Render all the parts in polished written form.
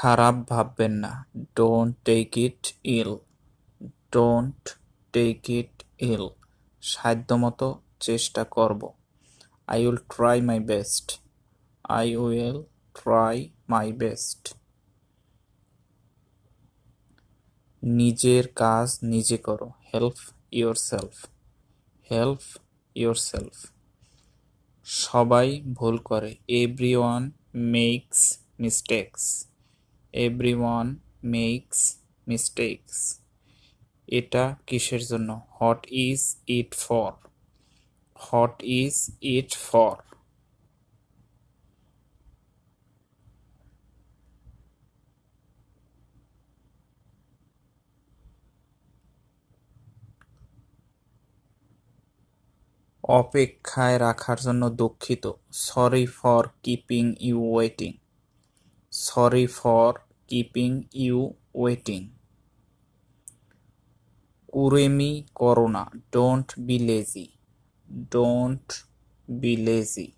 খারাপ ভাববেন না। Don't take it ill. Don't take it ill. সাধ্যমতো চেষ্টা করব। I will try my best. I will try my best. নিজের কাজ নিজে করো। Help yourself. Help yourself. সবাই ভুল করে। Everyone makes mistakes. Everyone makes mistakes. এটা কিসের জন্য? What is it for? What is it for? অপেক্ষায় রাখার জন্য দুঃখিত। Sorry for keeping you waiting. Sorry for keeping you waiting. কুড়েমি করো না। Don't be lazy. Don't be lazy.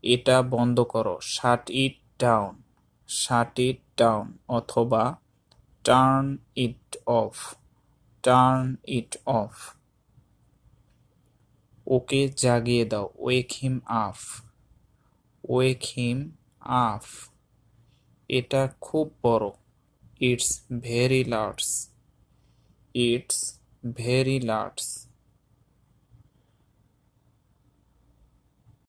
এটা বন্ধ করো। Shut it down. Shut it down অথবা turn it off. Turn it off. ওকে জাগিয়ে দাও। Wake him up. Wake him up. এটা খুব বড়। It's very large. It's very large.